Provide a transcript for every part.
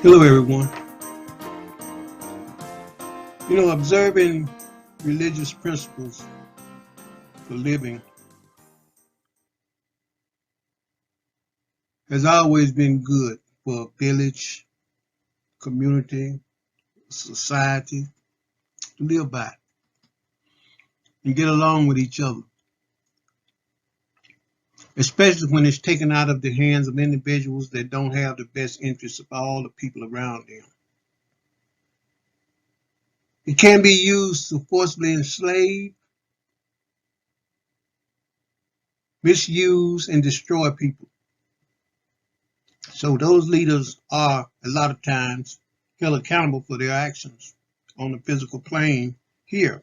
Hello, everyone. Observing religious principles for living has always been good for a village, community, society to live by and get along with each other, especially when it's taken out of the hands of individuals that don't have the best interests of all the people around them. It can be used to forcibly enslave, misuse, and destroy people. So those leaders are a lot of times held accountable for their actions on the physical plane here.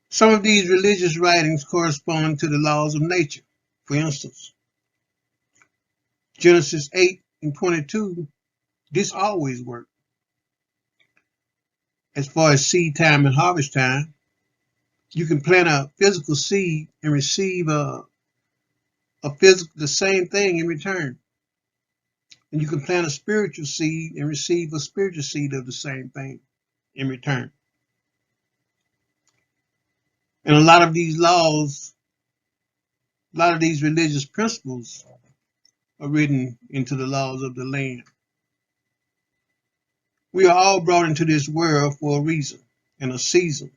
Some of these religious writings correspond to the laws of nature. For instance, Genesis 8 and 22, this always worked. As far as seed time and harvest time, you can plant a physical seed and receive the same thing in return. And you can plant a spiritual seed and receive a spiritual seed of the same thing in return. And a lot of these laws, a lot of these religious principles are written into the laws of the land. We are all brought into this world for a reason and a season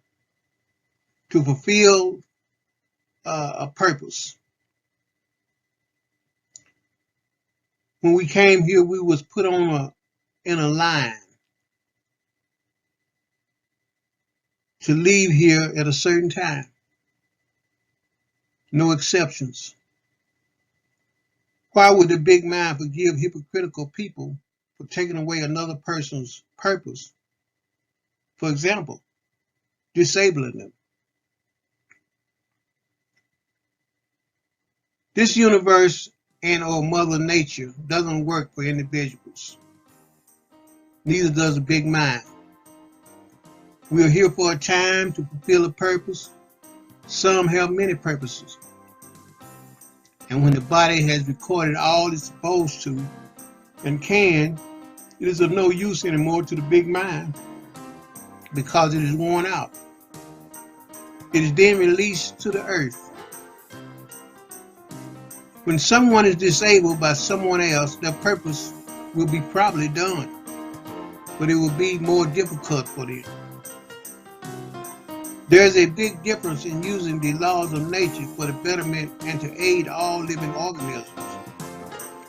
to fulfill a purpose. When we came here, we was put on in a line to leave here at a certain time. No exceptions. Why would the big mind forgive hypocritical people for taking away another person's purpose? For example, disabling them. This universe and or Mother Nature doesn't work for individuals. Neither does the big mind. We are here for a time to fulfill a purpose. Some have many purposes. And when the body has recorded all it's supposed to and can, it is of no use anymore to the big mind because it is worn out. It is then released to the earth. When someone is disabled by someone else, their purpose will be probably done, but it will be more difficult for them. There is a big difference in using the laws of nature for the betterment and to aid all living organisms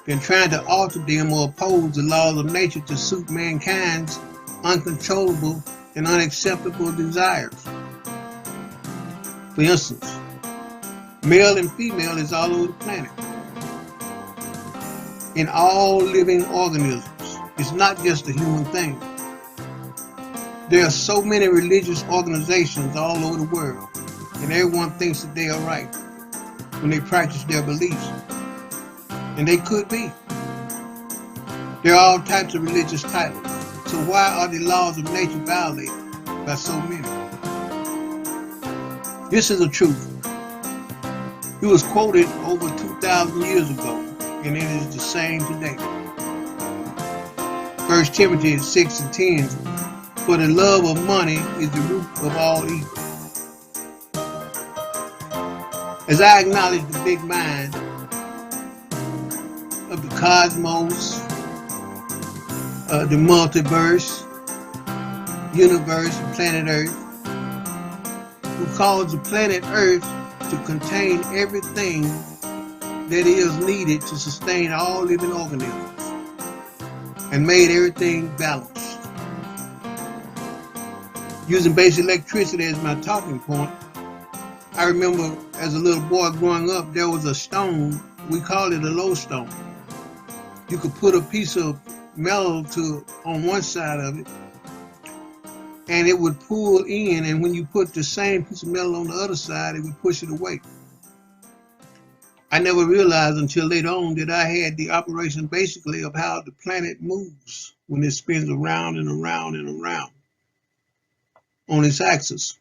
than trying to alter them or oppose the laws of nature to suit mankind's uncontrollable and unacceptable desires. For instance, male and female is all over the planet. In all living organisms, it's not just a human thing. There are so many religious organizations all over the world, and everyone thinks that they are right when they practice their beliefs. And they could be. There are all types of religious titles. So why are the laws of nature violated by so many? This is the truth. It was quoted over 2,000 years ago, and it is the same today. 1 Timothy 6 and 10, for the love of money is the root of all evil. As I acknowledge the big mind of the cosmos, the multiverse, universe, and planet Earth, who caused the planet Earth to contain everything that is needed to sustain all living organisms and made everything balanced. Using basic electricity as my talking point, I remember as a little boy growing up, there was a stone, we called it a lodestone. You could put a piece of metal on one side of it, and it would pull in, and when you put the same piece of metal on the other side, it would push it away. I never realized until later on that I had the operation basically of how the planet moves when it spins around and around and around on its axis.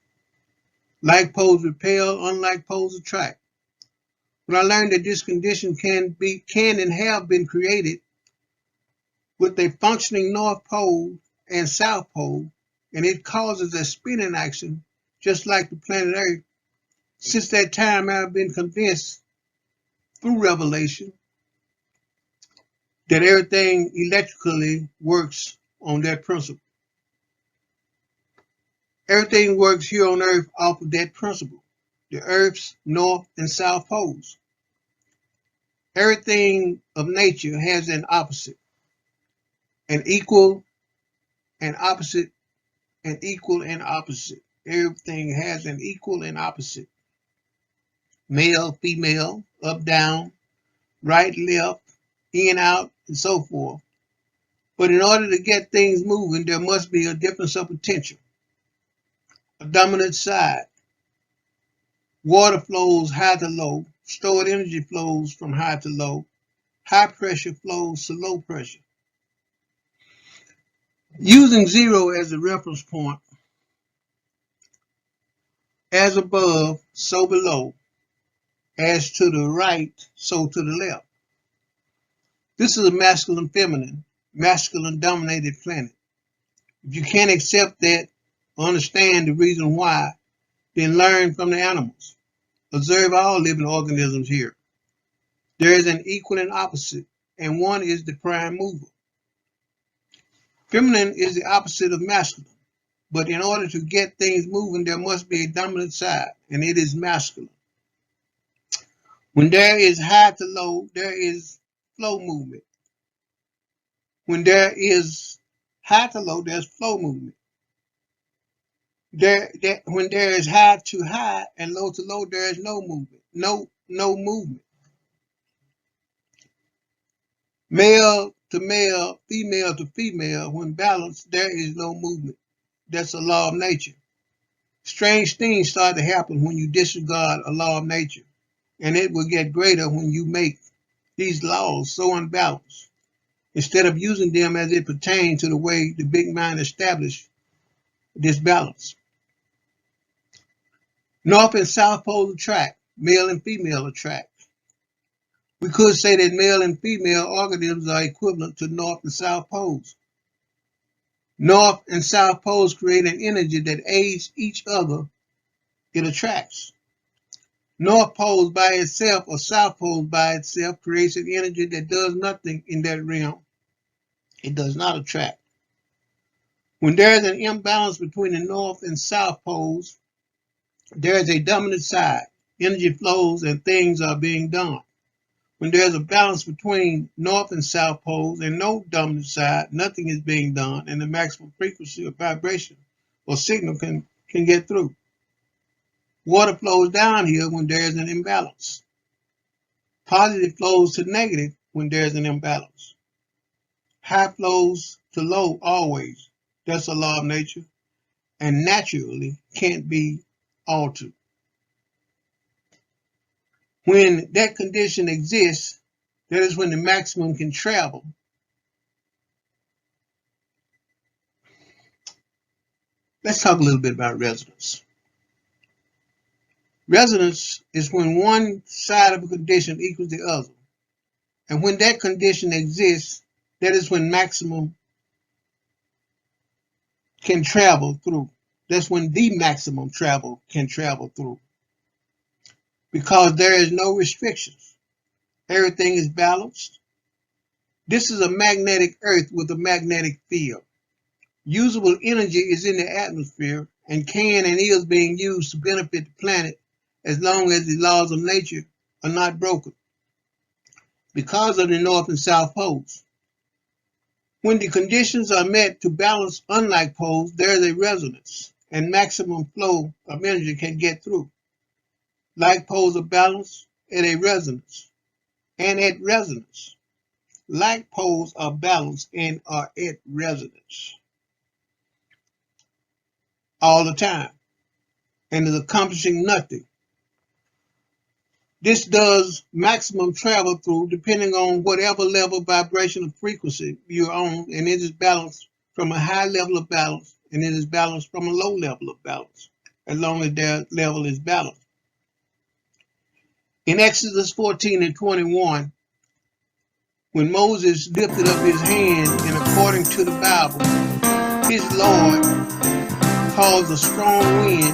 Like poles repel, unlike poles attract. When I learned that this condition can and have been created with a functioning North Pole and South Pole, and it causes a spinning action just like the planet Earth. Since that time, I've been convinced through revelation that everything electrically works on that principle. Everything works here on Earth off of that principle, the Earth's North and South poles. Everything of nature has an opposite, an equal, an opposite, an equal and opposite. Everything has an equal and opposite. Male, female, up, down, right, left, in, out, and so forth. But in order to get things moving, there must be a difference of potential, a dominant side. Water flows high to low, stored energy flows from high to low, high pressure flows to low pressure. Using zero as a reference point, as above, so below, as to the right, so to the left. This is a masculine-feminine, masculine-dominated planet. If you can't accept that or understand the reason why, then learn from the animals. Observe all living organisms here. There is an equal and opposite, and one is the prime mover. Feminine is the opposite of masculine, but in order to get things moving, there must be a dominant side, and it is masculine. When there is high to low, there is flow movement. When there is high to low, there's flow movement. When there is high to high and low to low, there is no movement. No movement. Male to male, female to female, when balanced, there is no movement. That's a law of nature. Strange things start to happen when you disregard a law of nature, and it will get greater when you make these laws so unbalanced, instead of using them as it pertains to the way the big mind established this balance. North and South poles attract, male and female attract. We could say that male and female organisms are equivalent to North and South poles. North and South poles create an energy that aids each other. It attracts. North poles by itself or South poles by itself creates an energy that does nothing in that realm. It does not attract. When there is an imbalance between the North and South poles, there is a dominant side. Energy flows and things are being done. When there's a balance between North and South poles and no dominant side, nothing is being done, and the maximum frequency of vibration or signal can get through. Water flows down here when there's an imbalance. Positive flows to negative when there's an imbalance. High flows to low always. That's a law of nature and naturally can't be altered. When that condition exists, that is when the maximum can travel. Let's talk a little bit about resonance. Resonance is when one side of a condition equals the other. And when that condition exists, that is when maximum can travel through. That's when the maximum travel can travel through. Because there is no restrictions. Everything is balanced. This is a magnetic earth with a magnetic field. Usable energy is in the atmosphere and can and is being used to benefit the planet as long as the laws of nature are not broken because of the North and South poles. When the conditions are met to balance unlike poles, there is a resonance and maximum flow of energy can get through. Like poles are balanced at a resonance and at resonance. Like poles are balanced and are at resonance all the time and is accomplishing nothing. This does maximum travel through depending on whatever level of vibrational frequency you're on, and it is balanced from a high level of balance and it is balanced from a low level of balance as long as their level is balanced. In Exodus 14 and 21, When Moses lifted up his hand, and according to the Bible, his Lord caused a strong wind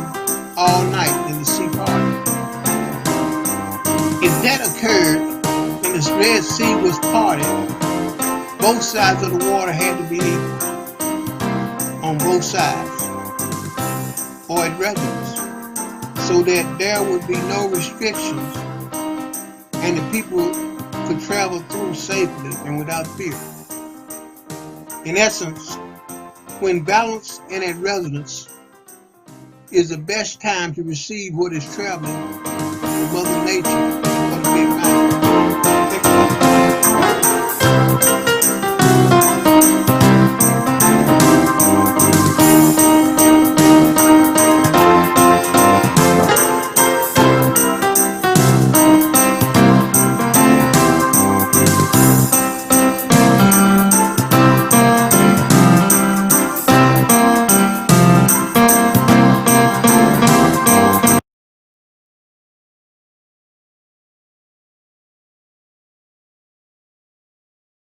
all night and the sea parted. If that occurred and the Red Sea was parted, both sides of the water had to be equal on both sides, or at residence, so that there would be no restrictions and the people could travel through safely and without fear. In essence, when balanced and at residence is the best time to receive what is traveling from Mother Nature for the big mountain.